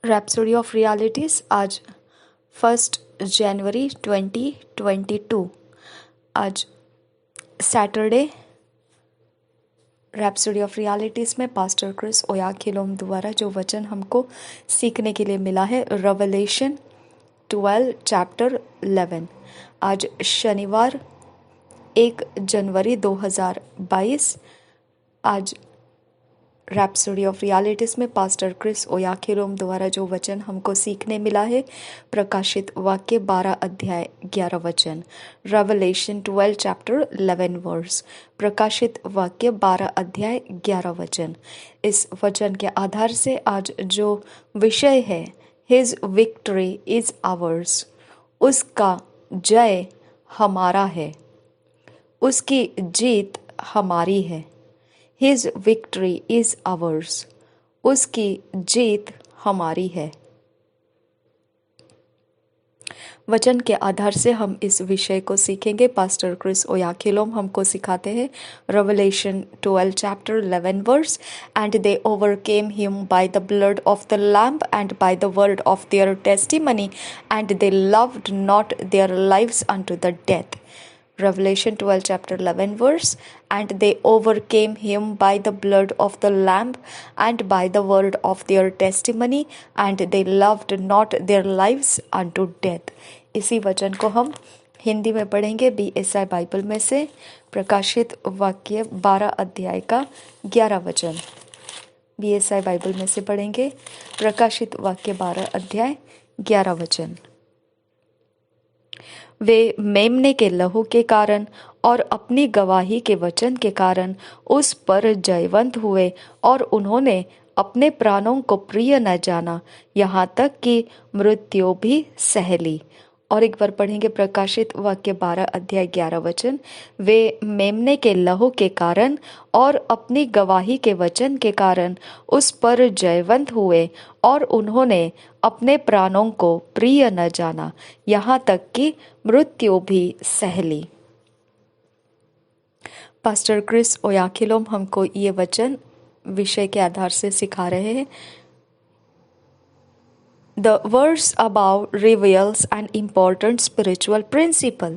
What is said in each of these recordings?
Rhapsody of realities आज 1 जनवरी 2022 आज Saturday. Rhapsody of realities में पास्टर क्रिस ओयाखिलोम द्वारा जो वचन हमको सीखने के लिए मिला है, रेवलेशन 12 चैप्टर 11। आज शनिवार 1 जनवरी 2022। आज रैप्सोडी ऑफ रियलिटीज़ में पास्टर क्रिस ओयाखिलोम द्वारा जो वचन हमको सीखने मिला है, प्रकाशित वाक्य 12 अध्याय 11 वचन। Revelation 12 chapter 11 verse. प्रकाशित वाक्य 12 अध्याय 11 वचन। इस वचन के आधार से आज जो विषय है, हिज विक्ट्री इज आवर्स, उसका जय हमारा है, उसकी जीत हमारी है। His victory is ours, उसकी जीत हमारी है। वचन के आधार से हम इस विषय को सीखेंगे। पास्टर क्रिस ओयाखिलोम हमको सिखाते हैं Revelation 12 chapter 11 verse. And they overcame him by the blood of the lamb and by the word of their testimony and they loved not their lives unto the death. Revelation 12 chapter 11 verse. And they overcame him by the blood of the lamb and by the word of their testimony and they loved not their lives unto death. इसी वचन को हम हिंदी में पढ़ेंगे BSI Bible में से। प्रकाशित वाक्य 12 अध्याय का 11 वचन BSI बाइबल में से पढ़ेंगे। प्रकाशित वाक्य 12 अध्याय 11 वचन। वे मेमने के लहू के कारण और अपनी गवाही के वचन के कारण उस पर जयवंत हुए और उन्होंने अपने प्राणों को प्रिय न जाना, यहाँ तक कि मृत्यु भी सह ली। और एक बार पढ़ेंगे प्रकाशित वाक्य 12 अध्याय 11 वचन। वे मेमने के लहू के कारण और अपनी गवाही के वचन के कारण उस पर जयवंत हुए और उन्होंने अपने प्राणों को प्रिय न जाना, यहाँ तक कि मृत्यु भी सह ली। पास्टर क्रिस ओयाखिलोम हमको ये वचन विषय के आधार से सिखा रहे हैं। The verse above reveals an important spiritual principle.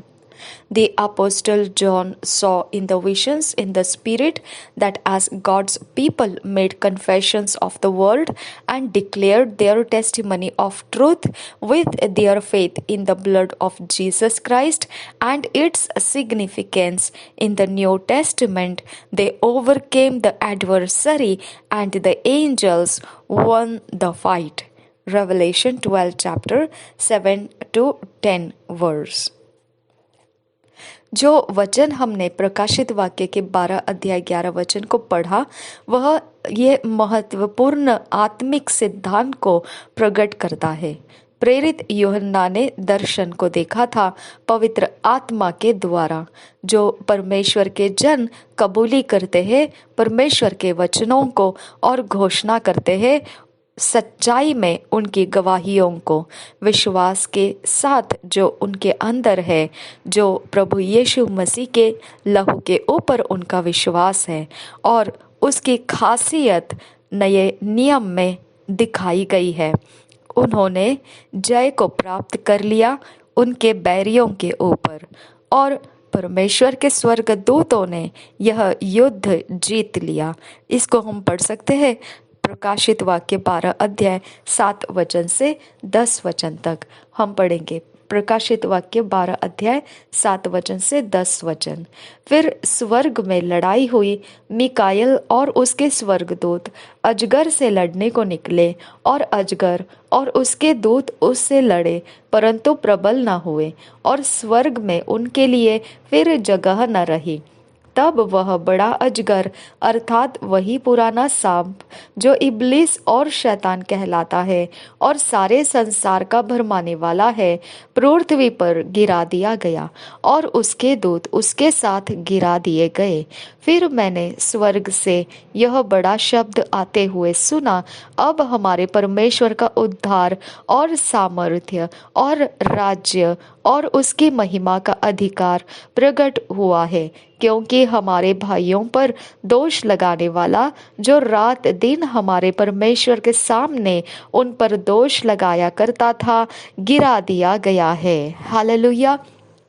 The Apostle John saw in the visions in the Spirit that as God's people made confessions of the world and declared their testimony of truth with their faith in the blood of Jesus Christ and its significance in the New Testament, they overcame the adversary and the angels won the fight. Revelation 12 chapter 7 to 10 verse। जो वचन हमने प्रकाशित वाक्य के 12 अध्याय 11 वचन को पढ़ा, वह ये महत्वपूर्ण आत्मिक सिद्धांत को प्रकट करता है। प्रेरित यूहन्ना ने दर्शन को देखा था पवित्र आत्मा के द्वारा। जो परमेश्वर के जन कबूली करते हैं परमेश्वर के वचनों को और घोषणा करते हैं सच्चाई में उनकी गवाहियों को, विश्वास के साथ जो उनके अंदर है, जो प्रभु यीशु मसीह के लहू के ऊपर उनका विश्वास है और उसकी खासियत नए नियम में दिखाई गई है, उन्होंने जय को प्राप्त कर लिया उनके बैरियों के ऊपर। और परमेश्वर के स्वर्गदूतों ने यह युद्ध जीत लिया। इसको हम पढ़ सकते हैं प्रकाशित वाक्य 12 अध्याय 7 वचन से 10 वचन तक हम पढ़ेंगे। प्रकाशित वाक्य 12 अध्याय 7 वचन से 10 वचन। फिर स्वर्ग में लड़ाई हुई। मिकायल और उसके स्वर्गदूत अजगर से लड़ने को निकले और अजगर और उसके दूत उससे लड़े परंतु प्रबल न हुए और स्वर्ग में उनके लिए फिर जगह न रही। तब वह बड़ा अजगर अर्थात वही पुराना सांप जो इब्लिस और शैतान कहलाता है और सारे संसार का भरमाने वाला है, पृथ्वी पर गिरा दिया गया और उसके दूत उसके साथ गिरा दिए गए। फिर मैंने स्वर्ग से यह बड़ा शब्द आते हुए सुना, अब हमारे परमेश्वर का उद्धार और सामर्थ्य और राज्य और उसकी महिमा का अधिकार प्रकट हुआ है, क्योंकि हमारे भाइयों पर दोष लगाने वाला, जो रात दिन हमारे परमेश्वर के सामने उन पर दोष लगाया करता था, गिरा दिया गया है। हालेलुया।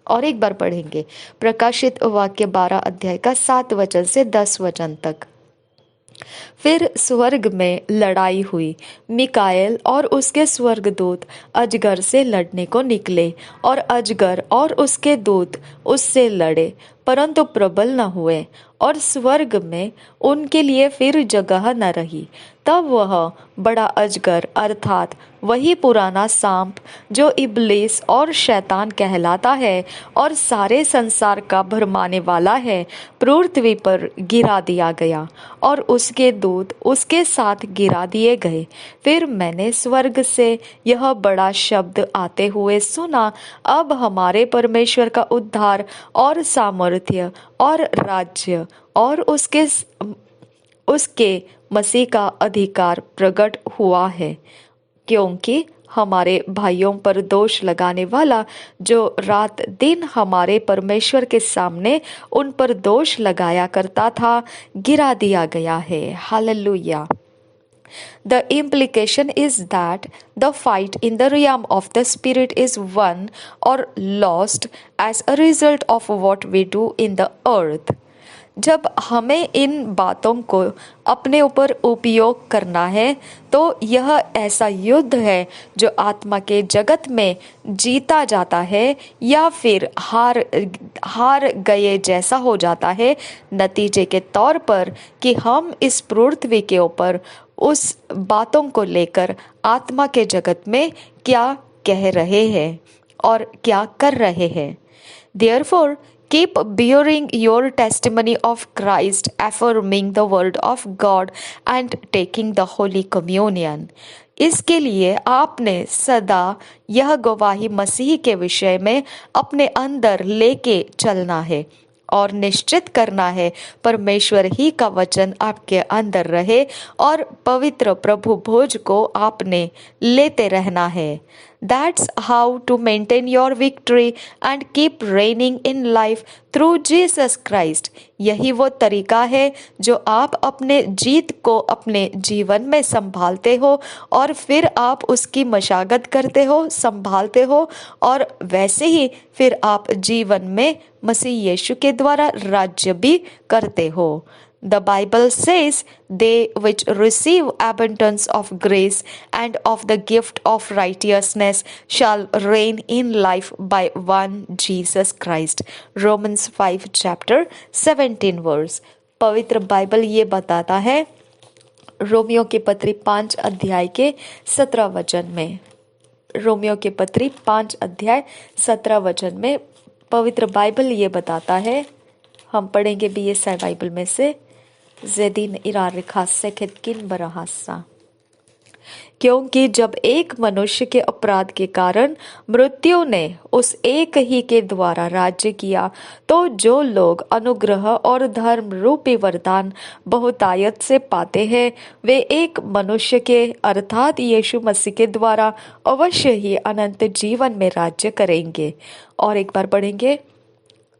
और एक बार पढ़ेंगे प्रकाशित वाक्य 12 अध्याय का 7 वचन से 10 वचन तक। फिर स्वर्ग में लड़ाई हुई। मिकाएल और उसके स्वर्गदूत अजगर से लड़ने को निकले, और अजगर और उसके दूत उससे लड़े, परंतु प्रबल न हुए, और स्वर्ग में उनके लिए फिर जगह न रही। तब वह बड़ा अजगर अर्थात वही पुराना सांप, जो इब्लीस और शैतान कहलाता है और सारे संसार का भरमाने वाला है, पृथ्वी पर गिरा दिया गया, और उसके दूत उसके साथ गिरा दिए गए। फिर मैंने स्वर्ग से यह बड़ा शब्द आते हुए सुना, अब हमारे परमेश्वर का उद्धार और सामर्थ्य और राज्य और उसके मसीह का अधिकार प्रकट हुआ है, क्योंकि हमारे भाइयों पर दोष लगाने वाला, जो रात दिन हमारे परमेश्वर के सामने उन पर दोष लगाया करता था, गिरा दिया गया है। Hallelujah. The implication is that the fight in the realm of the spirit is won or lost as a result of what we do in the earth. जब हमें इन बातों को अपने ऊपर उपयोग करना है, तो यह ऐसा युद्ध है जो आत्मा के जगत में जीता जाता है या फिर हार गए जैसा हो जाता है, नतीजे के तौर पर कि हम इस पृथ्वी के ऊपर उस बातों को लेकर आत्मा के जगत में क्या कह रहे हैं और क्या कर रहे हैं। Therefore, keep bearing your testimony of Christ, affirming the word of God and taking the Holy Communion. इसके लिए आपने सदा यह गवाही मसीह के विषय में अपने अंदर लेके चलना है और निश्चित करना है परमेश्वर ही का वचन आपके अंदर रहे, और पवित्र प्रभु भोज को आपने लेते रहना है। That's how to maintain your victory and keep reigning in life through Jesus Christ. यही वो तरीका है जो आप अपने जीत को अपने जीवन में संभालते हो, और फिर आप उसकी मशागत करते हो, संभालते हो, और वैसे ही फिर आप जीवन में मसीह यीशु के द्वारा राज्य भी करते हो। The Bible says, they which receive abundance of grace and of the gift of righteousness shall reign in life by one Jesus Christ. Romans 5 chapter 17 verse. पवित्र बाइबल ये बताता है रोमियो की पत्री 5 अध्याय के 17 वचन में। रोमियो की पत्री 5 अध्याय 17 वचन में पवित्र बाइबल ये बताता है, हम पढ़ेंगे बीएसआई बाइबल में से, ज़ेदीन इरार खासे खिदकिन बरहासा। क्योंकि जब एक मनुष्य के अपराध के कारण मृत्यु ने उस एक ही के द्वारा राज्य किया, तो जो लोग अनुग्रह और धर्म रूपी वरदान बहुतायत से पाते हैं, वे एक मनुष्य के अर्थात यीशु मसीह के द्वारा अवश्य ही अनंत जीवन में राज्य करेंगे। और एक बार पढ़ेंगे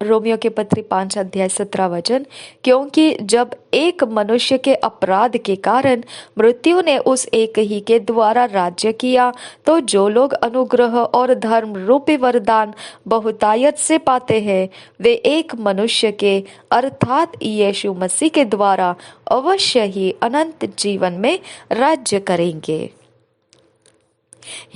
रोमियो के पत्री 5 अध्याय 17 वचन। क्योंकि जब एक मनुष्य के अपराध के कारण मृत्यु ने उस एक ही के द्वारा राज्य किया, तो जो लोग अनुग्रह और धर्म रूपी वरदान बहुतायत से पाते हैं, वे एक मनुष्य के अर्थात यीशु मसीह के द्वारा अवश्य ही अनंत जीवन में राज्य करेंगे।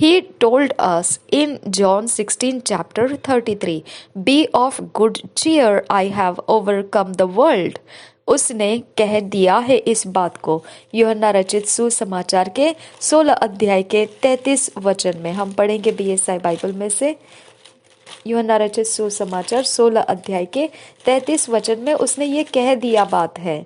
He told us in John 16 chapter 33, "Be of good cheer, I have overcome the world." उसने कह दिया है इस बात को यूहन्ना रचित सुसमाचार के 16 अध्याय के 33 वचन में। हम पढ़ेंगे बीएसआई बाइबल में से यूहन्ना रचित सुसमाचार 16 अध्याय के 33 वचन में उसने ये कह दिया बात है,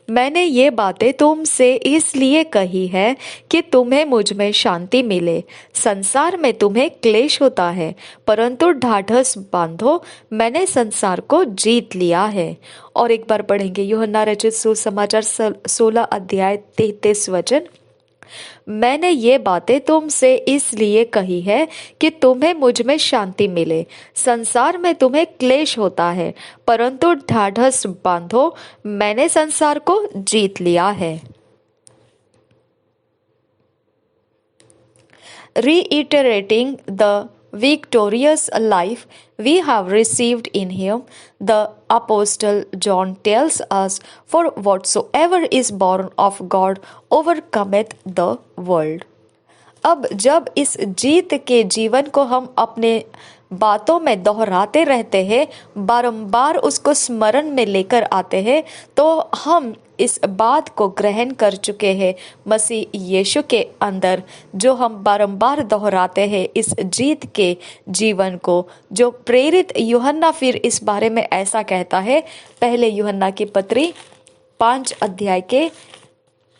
मैंने ये बातें तुमसे इसलिए कही है कि तुम्हें मुझ में शांति मिले। संसार में तुम्हें क्लेश होता है, परंतु ढाढ़स बांधो, मैंने संसार को जीत लिया है। और एक बार पढ़ेंगे यूहन्ना रचित सुसमाचार 16 अध्याय 33 वचन। मैंने ये बातें तुमसे इसलिए कही है कि तुम्हें मुझ में शांति मिले। संसार में तुम्हें क्लेश होता है, परंतु ढाढ़स बांधो, मैंने संसार को जीत लिया है। Reiterating the victorious life we have received in him, the apostle John tells us, for whatsoever is born of God overcometh the world. अब जब इस जीत के जीवन को हम अपने बातों में दोहराते रहते हैं, बारंबार उसको स्मरण में लेकर आते हैं, तो हम इस बात को ग्रहण कर चुके हैं मसीह यीशु के अंदर, जो हम बारंबार दोहराते हैं इस जीत के जीवन को, जो प्रेरित यूहन्ना फिर इस बारे में ऐसा कहता है। पहले यूहन्ना की पत्री 5 अध्याय के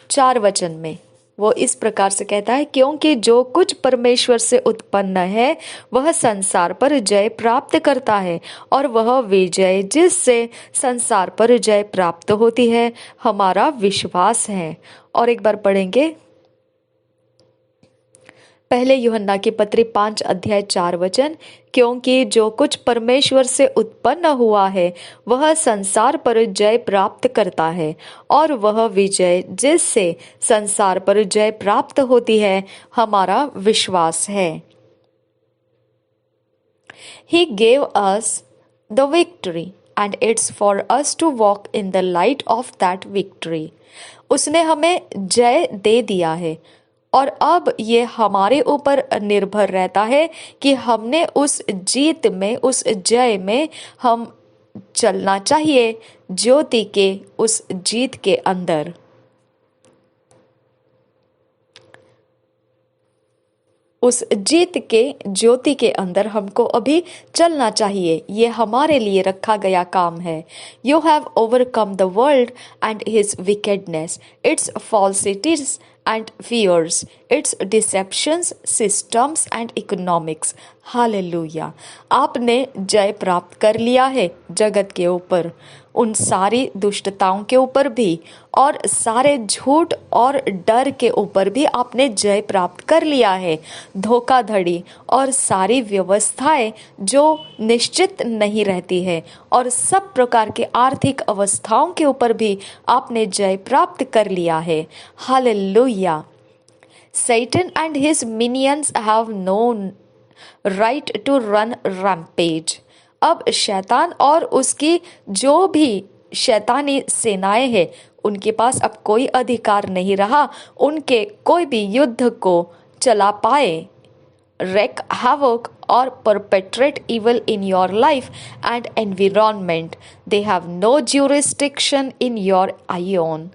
4 वचन में वो इस प्रकार से कहता है, क्योंकि जो कुछ परमेश्वर से उत्पन्न है वह संसार पर जय प्राप्त करता है, और वह विजय जिससे संसार पर जय प्राप्त होती है हमारा विश्वास है। और एक बार पढ़ेंगे, पहले यूहन्ना की पत्री 5 अध्याय 4 वचन, क्योंकि जो कुछ परमेश्वर से उत्पन्न हुआ है वह संसार पर जय प्राप्त करता है, और वह विजय जिससे संसार पर जय प्राप्त होती है हमारा विश्वास है। He gave us the victory and it's for us to walk in the light of that victory. उसने हमें जय दे दिया है, और अब ये हमारे ऊपर निर्भर रहता है कि हमने उस जीत में, उस जय में हम चलना चाहिए, ज्योति के उस जीत के अंदर। उस जीत के ज्योति के अंदर हमको अभी चलना चाहिए। ये हमारे लिए रखा गया काम है। You have overcome the world and his wickedness, its falsities and fears, its deceptions, systems and economics. Hallelujah. आपने जय प्राप्त कर लिया है जगत के ऊपर, उन सारी दुष्टताओं के ऊपर भी, और सारे झूठ और डर के ऊपर भी आपने जय प्राप्त कर लिया है। धोखाधड़ी और सारी व्यवस्थाएं जो निश्चित नहीं रहती है, और सब प्रकार के आर्थिक अवस्थाओं के ऊपर भी आपने जय प्राप्त कर लिया है। Hallelujah. Satan and his minions have no right to run rampage. अब शैतान और उसकी जो भी शैतानी सेनाएं हैं, उनके पास अब कोई अधिकार नहीं रहा उनके कोई भी युद्ध को चला पाए, wreak havoc or perpetrate evil in your life and environment. They have no jurisdiction in your ion.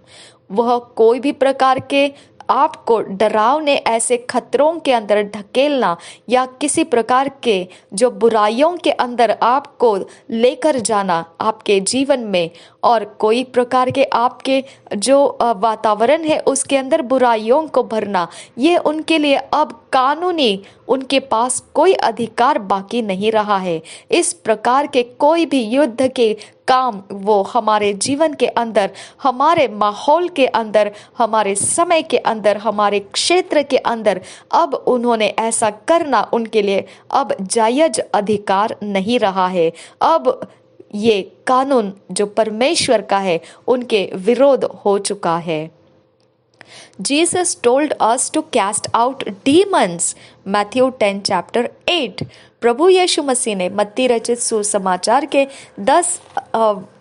वह कोई भी प्रकार के आपको डरावने ऐसे खतरों के अंदर ढकेलना या किसी प्रकार के जो बुराइयों के अंदर आपको लेकर जाना आपके जीवन में, और कोई प्रकार के आपके जो वातावरण है उसके अंदर बुराइयों को भरना, ये उनके लिए अब कानूनी उनके पास कोई अधिकार बाकी नहीं रहा है। इस प्रकार के कोई भी युद्ध के काम वो हमारे जीवन के अंदर, हमारे माहौल के अंदर, हमारे समय के अंदर, हमारे क्षेत्र के अंदर अब उन्होंने ऐसा करना उनके लिए अब जायज अधिकार नहीं रहा है। अब ये कानून जो परमेश्वर का है उनके विरोध हो चुका है। Jesus told us to cast out demons. Matthew 10 chapter 8. प्रभु यीशु मसीह ने मत्ती रचित सुसमाचार के 10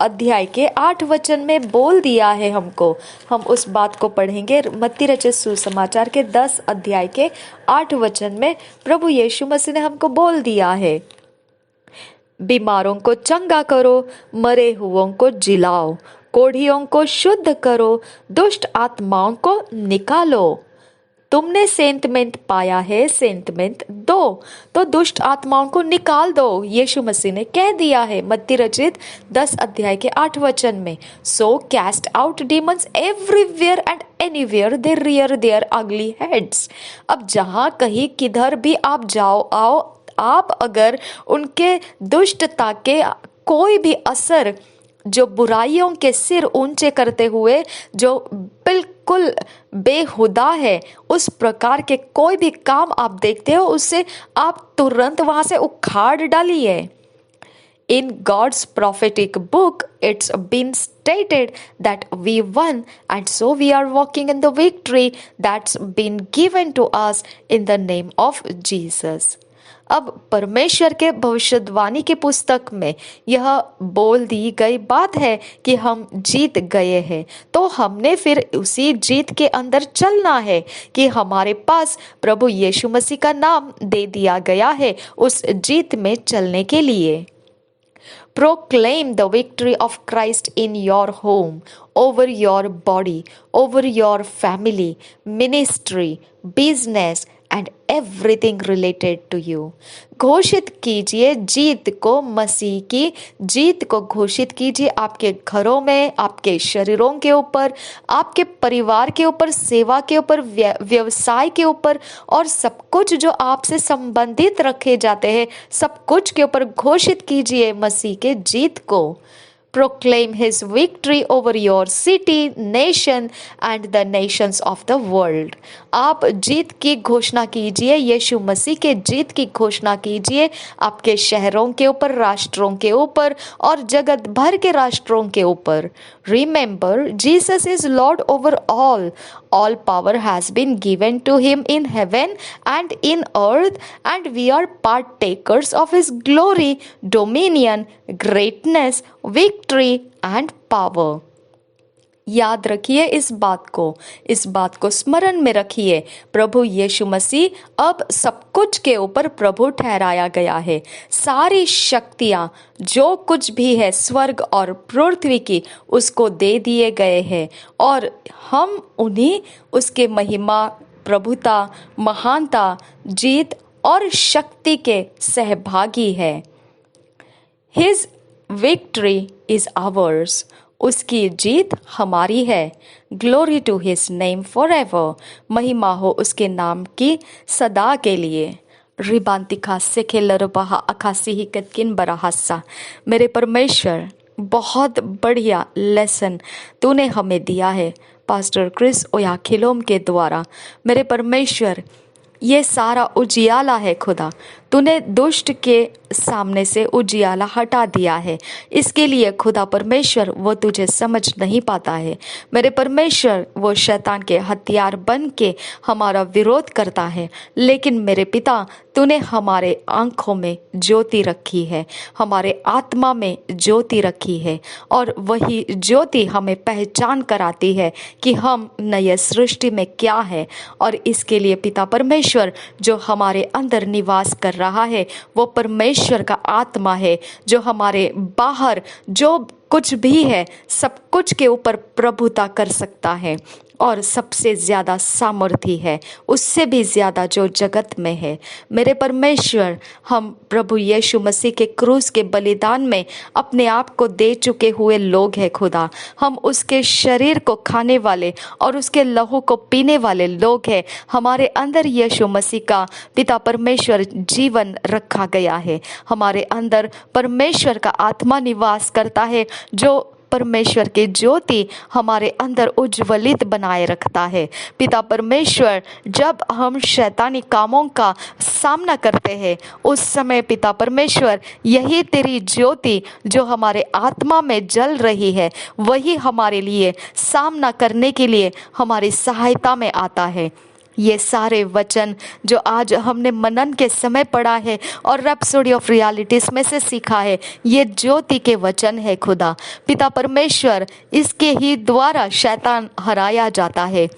अध्याय के 8 वचन में बोल दिया है हमको। हम उस बात को पढ़ेंगे। मत्ती रचित सुसमाचार के 10 अध्याय के 8 वचन में प्रभु यीशु मसीह ने हमको बोल दिया है, बीमारों को चंगा करो, मरे हुओं को जिलाओ, कोढ़ियों को शुद्ध करो, दुष्ट आत्माओं को निकालो। तुमने सेंतमेंट पाया है, सेंतमेंट दो, तो दुष्ट आत्माओं को निकाल दो। यीशु मसीह ने कह दिया है मत्ती रचित 10 अध्याय के 8 वचन में। So cast out demons everywhere and anywhere they rear their ugly heads. अब जहां कहीं किधर भी आप जाओ आओ, आप अगर उनके दुष्टता के कोई भी असर, जो बुराइयों के सिर ऊंचे करते हुए जो बिल्कुल बिल्कुल बेहुदा है, उस प्रकार के कोई भी काम आप देखते हो उससे आप तुरंत वहां से उखाड़ डालिए। In God's prophetic book, it's been stated that we won, and so we are walking in the victory that's been given to us in the name of Jesus. अब परमेश्वर के भविष्यवाणी की पुस्तक में यह बोल दी गई बात है कि हम जीत गए हैं, तो हमने फिर उसी जीत के अंदर चलना है कि हमारे पास प्रभु यीशु मसीह का नाम दे दिया गया है उस जीत में चलने के लिए। Proclaim the victory of Christ in your home, over your body, over your family, ministry, business, and everything related to you. घोषित कीजिए जीत को, मसीह की जीत को घोषित कीजिए आपके घरों में, आपके शरीरों के ऊपर, आपके परिवार के ऊपर, सेवा के ऊपर, व्यवसाय के ऊपर और सब कुछ जो आपसे संबंधित रखे जाते हैं, सब कुछ के ऊपर घोषित कीजिए मसीह के जीत को। Proclaim his victory over your city, nation and the nations of the world. आप जीत की घोषणा कीजिए, यीशु मसीह के जीत की घोषणा कीजिए आपके शहरों के ऊपर, राष्ट्रों के ऊपर और जगत भर के राष्ट्रों के ऊपर। Remember, Jesus is Lord over all. All power has been given to him in heaven and in earth, and we are partakers of his glory, dominion, greatness, victory and power. याद रखिए इस बात को स्मरण में रखिए। प्रभु यीशु मसीह अब सब कुछ के ऊपर प्रभु ठहराया गया है। सारी शक्तियां जो कुछ भी है स्वर्ग और पृथ्वी की, उसको दे दिए गए हैं और हम उन्हीं उसके महिमा, प्रभुता, महानता, जीत और शक्ति के सहभागी है। His victory is ours. उसकी जीत हमारी है। Glory to his name for ever. महिमा हो उसके नाम की सदा के लिए। रिबांतिका से खेलर बहा अखासी ही कतकिन बरा हासा। मेरे परमेश्वर, बहुत बढ़िया लेसन तूने हमें दिया है पास्टर क्रिस ओयाखिलोम के द्वारा। मेरे परमेश्वर, ये सारा उजियाला है खुदा, तूने दुष्ट के सामने से उजियाला हटा दिया है। इसके लिए खुदा परमेश्वर वो तुझे समझ नहीं पाता है। मेरे परमेश्वर, वो शैतान के हथियार बन के हमारा विरोध करता है, लेकिन मेरे पिता तूने हमारे आंखों में ज्योति रखी है, हमारे आत्मा में ज्योति रखी है और वही ज्योति हमें पहचान कराती है कि हम नए सृष्टि में क्या है। और इसके लिए पिता परमेश्वर जो हमारे अंदर निवास कर रहा है वो परमेश्वर का आत्मा है, जो हमारे बाहर जो कुछ भी है सब कुछ के ऊपर प्रभुता कर सकता है और सबसे ज़्यादा सामर्थी है, उससे भी ज़्यादा जो जगत में है। मेरे परमेश्वर, हम प्रभु यीशु मसीह के क्रूस के बलिदान में अपने आप को दे चुके हुए लोग हैं खुदा। हम उसके शरीर को खाने वाले और उसके लहू को पीने वाले लोग हैं। हमारे अंदर यीशु मसीह का पिता परमेश्वर जीवन रखा गया है। हमारे अंदर परमेश्वर का आत्मा निवास करता है, जो परमेश्वर की ज्योति हमारे अंदर उज्ज्वलित बनाए रखता है। पिता परमेश्वर, जब हम शैतानी कामों का सामना करते हैं उस समय पिता परमेश्वर, यही तेरी ज्योति जो हमारे आत्मा में जल रही है वही हमारे लिए सामना करने के लिए हमारी सहायता में आता है। ये सारे वचन जो आज हमने मनन के समय पढ़ा है और रैप्सोडी ऑफ रियलिटीज में से सीखा है, ये ज्योति के वचन है खुदा। पिता परमेश्वर, इसके ही द्वारा शैतान हराया जाता है।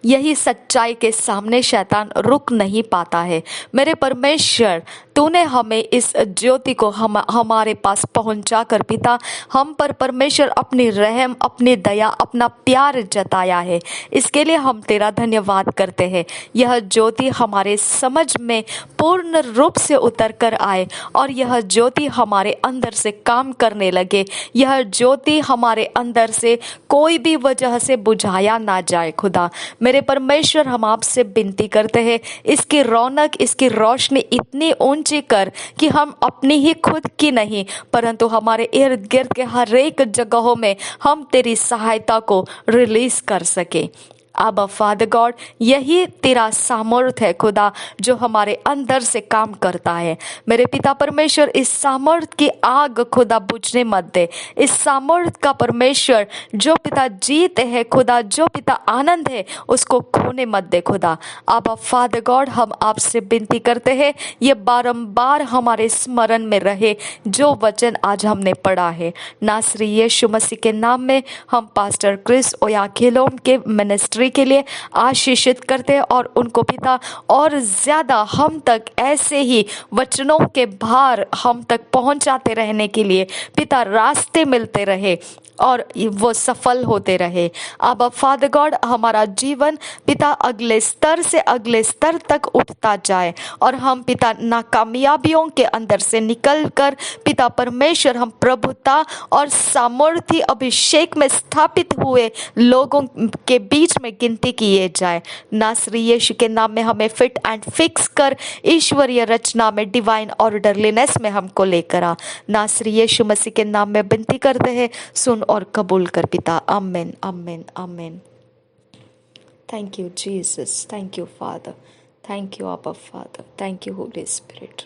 यही सच्चाई के सामने शैतान रुक नहीं पाता है। मेरे परमेश्वर, तूने हमें इस ज्योति को हमारे पास पहुंचा कर पिता हम पर परमेश्वर अपनी रहम, अपनी दया, अपना प्यार जताया है। इसके लिए हम तेरा धन्यवाद करते हैं। यह ज्योति हमारे समझ में पूर्ण रूप से उतर कर आए और यह ज्योति हमारे अंदर से काम करने लगे। यह ज्योति हमारे अंदर से कोई भी वजह से बुझाया ना जाए खुदा। मेरे परमेश्वर, हम आपसे विनती करते हैं, इसकी रौनक, इसकी रोशनी इतनी ऊंची समझकर कि हम अपनी ही खुद की नहीं परंतु हमारे इर्द गिर्द के हर एक जगहों में हम तेरी सहायता को रिलीज कर सके। अब फादर गॉड, यही तेरा सामर्थ्य है खुदा जो हमारे अंदर से काम करता है। मेरे पिता परमेश्वर, इस सामर्थ्य की आग खुदा बुझने मत दे। इस सामर्थ्य का परमेश्वर जो पिता जीत है खुदा, जो पिता आनंद है, उसको खोने मत दे खुदा। अब फादर गॉड, हम आपसे विनती करते हैं ये बारंबार हमारे स्मरण में रहे जो वचन आज हमने पढ़ा है। नासरी यीशु मसीह के नाम में हम पास्टर क्रिस ओयाखिलोम के मिनिस्ट्री के लिए आशीषित करते हैं और उनको पिता और ज्यादा हम तक ऐसे ही वचनों के भार हम तक पहुंचाते रहने के लिए पिता रास्ते मिलते रहे और वो सफल होते रहे। अब फादर गॉड, हमारा जीवन पिता अगले स्तर से अगले स्तर तक उठता जाए और हम पिता नाकामयाबियों के अंदर से निकलकर पिता परमेश्वर हम प्रभुता और सामर्थ्य अभिषेक में स्थापित हुए लोगों के बीच में गिनती किए जाए। नासरी यीशु के नाम में हमें फिट एंड फिक्स कर ईश्वरीय रचना में डिवाइन ऑर्डरलीनेस में हमको लेकर आ। नासरी यीशु मसीह के नाम में विनती करते हैं, सुन और कबूल कर पिता। आमीन, आमीन, आमीन। Thank you Jesus, thank you Father, thank you Abba Father, thank you Holy spirit.